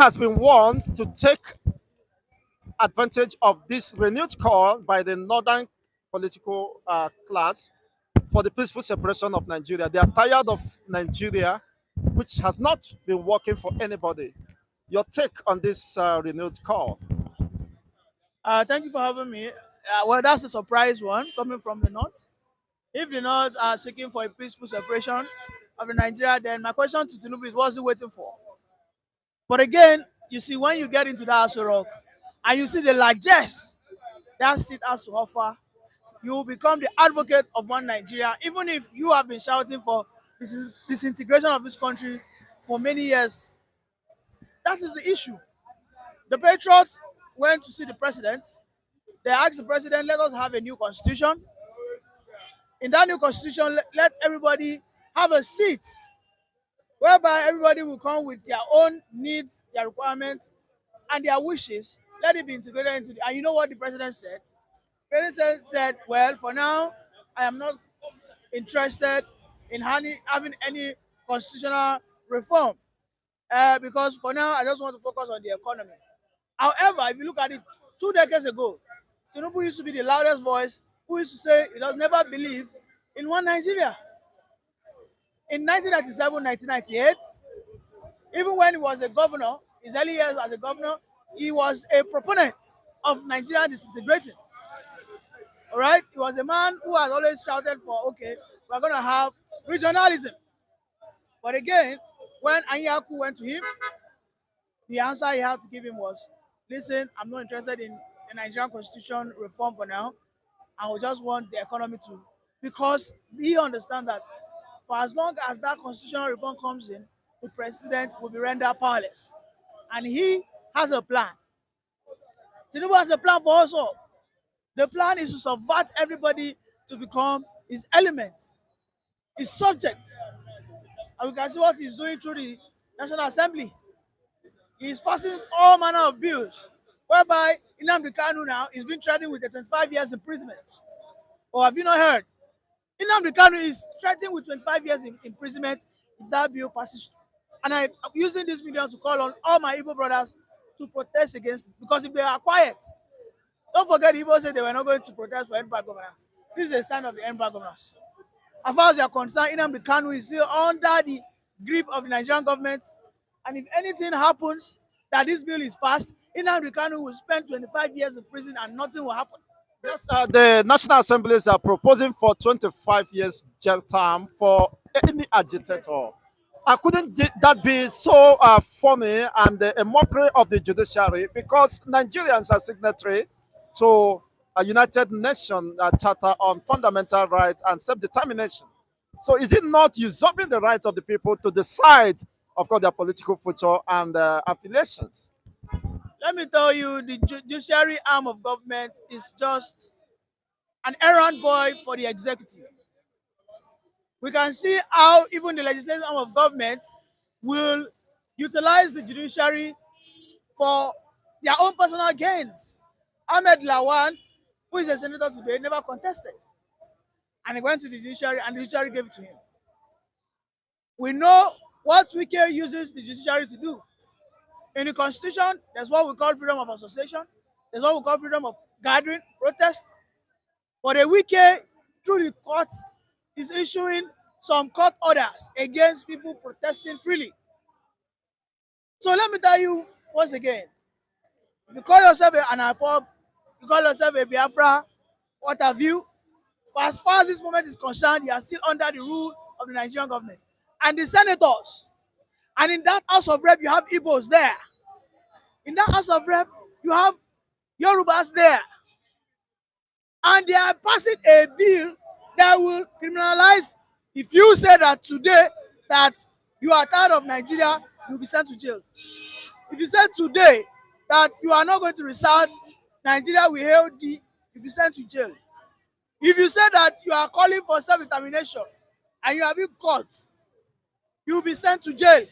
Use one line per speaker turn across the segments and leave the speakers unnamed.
has been warned to take advantage of this renewed call by the northern political class for the peaceful separation of Nigeria. They are tired of Nigeria, which has not been working for anybody. Your take on this renewed call?
Thank you for having me. Well, that's a surprise one coming from the north. If the north are seeking for a peaceful separation of the Nigeria, then my question to Tinubu is what's he waiting for? But again, you see, when you get into that Aso Rock and you see the largesse that seat has to offer, you will become the advocate of one Nigeria, even if you have been shouting for disintegration of this country for many years. That is the issue. The Patriots went to see the president. They asked the president, let us have a new constitution. In that new constitution, let everybody have a seat whereby everybody will come with their own needs, their requirements, and their wishes. Let it be integrated into the. And you know what the president said? The president said, well, for now, I am not interested in having any constitutional reform because for now, I just want to focus on the economy. However, if you look at it, 2 decades ago, Tinubu used to be the loudest voice who used to say he does never believe in one Nigeria. In 1997, 1998, even when he was a governor, his early years as a governor, he was a proponent of Nigeria disintegrating. All right, he was a man who has always shouted for, okay, we're going to have regionalism. But again, when Anyaku went to him, the answer he had to give him was, listen, I'm not interested in the Nigerian constitution reform for now. I would just want the economy to, because he understands that for as long as that constitutional reform comes in, the president will be rendered powerless. And he has a plan. Tinubu has a plan for us all. The plan is to subvert everybody to become his element, his subject. And we can see what he's doing through the National Assembly. He's passing all manner of bills, whereby Nnamdi Kanu now is being threatened with a 25 years imprisonment. Or have you not heard? Nnamdi Kanu is threatened with 25 years imprisonment if that bill passes. And I'm using this medium to call on all my Igbo brothers to protest against it. Because if they are quiet, don't forget Igbo said they were not going to protest for end-bad governance. This is a sign of the end-bad governance. As far as you are concerned, Nnamdi Kanu is still under the grip of the Nigerian government. And if anything happens that this bill is passed, Nnamdi Kanu will spend 25 years in prison and nothing will happen.
Yes, the National Assemblies are proposing for 25 years jail term for any agitator. Couldn't that be so funny and a mockery of the judiciary? Because Nigerians are signatory to a United Nations Charter on Fundamental Rights and Self-Determination. So is it not usurping the rights of the people to decide, of course, their political future and affiliations?
Let me tell you, the judiciary arm of government is just an errand boy for the executive. We can see how even the legislative arm of government will utilize the judiciary for their own personal gains. Ahmed Lawan, who is a senator today, never contested. And he went to the judiciary and the judiciary gave it to him. We know what Wike uses the judiciary to do. In the constitution, there's what we call freedom of association. There's what we call freedom of gathering, protest. But a Wike, through the court, is issuing some court orders against people protesting freely. So let me tell you once again, if you call yourself an IPOB, you call yourself a Biafra, what have you, for as far as this moment is concerned, you are still under the rule of the Nigerian government. And the senators, and in that House of Rep, you have Igbos there. In that House of Rep, you have Yorubas there. And they are passing a bill that will criminalize. If you say that today that you are tired of Nigeria, you'll be sent to jail. If you say today that you are not going to resort, Nigeria will hail thee, you'll be sent to jail. If you say that you are calling for self-determination and you are being caught, you'll be sent to jail.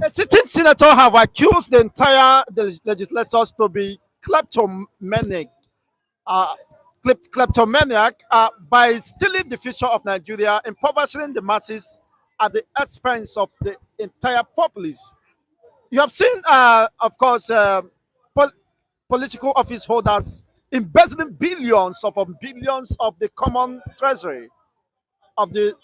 A sitting senator have accused the entire legislators to be kleptomaniac, uh, kleptomaniac by stealing the future of Nigeria, impoverishing the masses at the expense of the entire populace. You have seen, of course, pol- political office holders embezzling billions of billions of the common treasury of the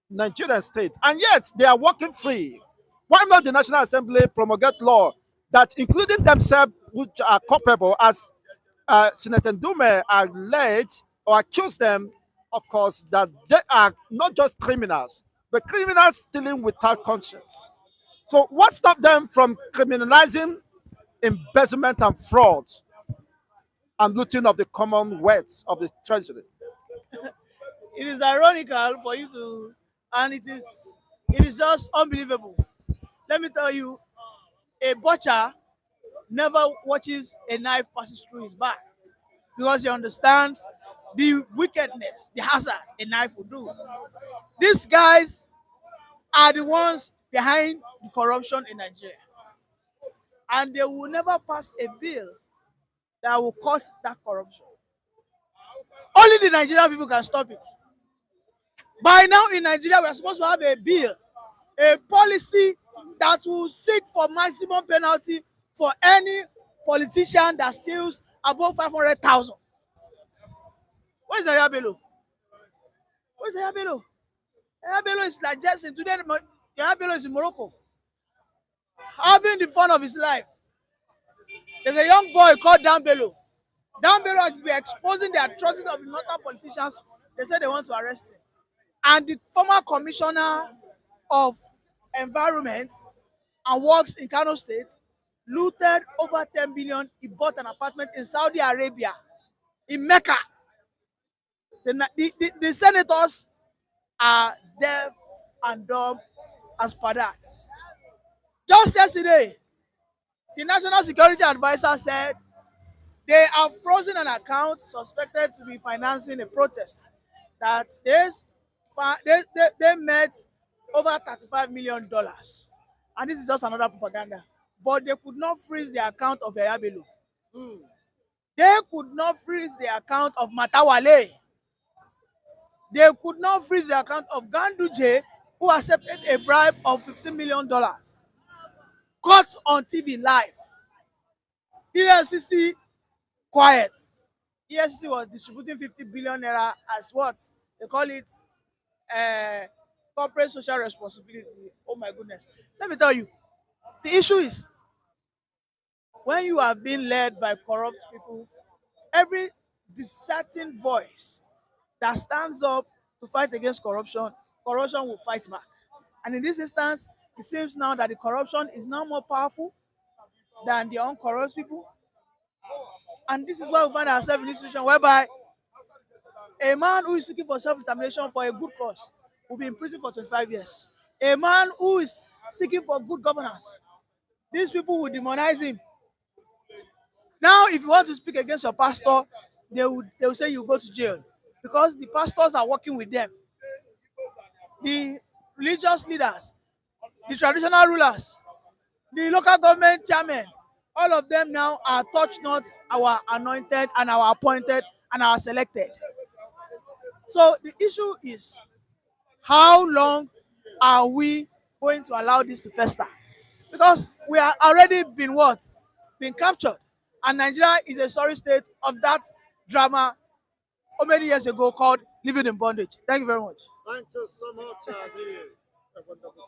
Nigerian state, and yet they are working free. Why not the National Assembly promulgate law that, including themselves, which are culpable, as Senator Ndume alleged or accused them, of course, that they are not just criminals, but criminals dealing without conscience. So, what stopped them from criminalizing embezzlement and fraud and looting of the common wealth of the treasury?
It is ironical for you to, and it is just unbelievable. Let me tell you, a butcher never watches a knife passes through his back because he understands the wickedness, the hazard a knife will do. These guys are the ones behind the corruption in Nigeria, and they will never pass a bill that will cut that corruption. Only the Nigerian people can stop it. By now in Nigeria, we are supposed to have a bill, a policy that will seek for maximum penalty for any politician that steals above 500,000. Where's the Yabelo? Where's the Yabelo? Yabelo is like Jason. Today, Yabelo is in Morocco, having the fun of his life. There's a young boy called Dambelo. Dambelo has been exposing the atrocity of the northern politicians. They said they want to arrest him. And the former commissioner of environment and works in Kano State looted over 10 billion. He bought an apartment in Saudi Arabia, in Mecca. The senators are deaf and dumb as per that. Just yesterday, the National Security Advisor said they have frozen an account suspected to be financing a protest that they met over $35 million. And this is just another propaganda. But they could not freeze the account of Eyabelo. They could not freeze the account of Matawale. They could not freeze the account of Ganduje, who accepted a bribe of $15 million. Caught on TV live. EFCC quiet. EFCC was distributing 50 billion naira as what they call it, uh, corporate social responsibility. Oh my goodness. Let me tell you, the issue is when you are being led by corrupt people, every dissenting voice that stands up to fight against corruption, corruption will fight back. And in this instance, it seems now that the corruption is now more powerful than the uncorrupt people. And this is why we find ourselves in this situation whereby a man who is seeking for self-determination for a good cause will be in prison for 25 years. A man who is seeking for good governance, these people will demonize him. Now, if you want to speak against your pastor, they will say you go to jail because the pastors are working with them. The religious leaders, the traditional rulers, the local government chairmen, all of them now are touch not our anointed and our appointed and our selected. So the issue is, how long are we going to allow this to fester? Because we are already been what? Been captured. And Nigeria is a sorry state of that drama how many years ago called Living in Bondage. Thank you very much.
Thank you so much, the wonderful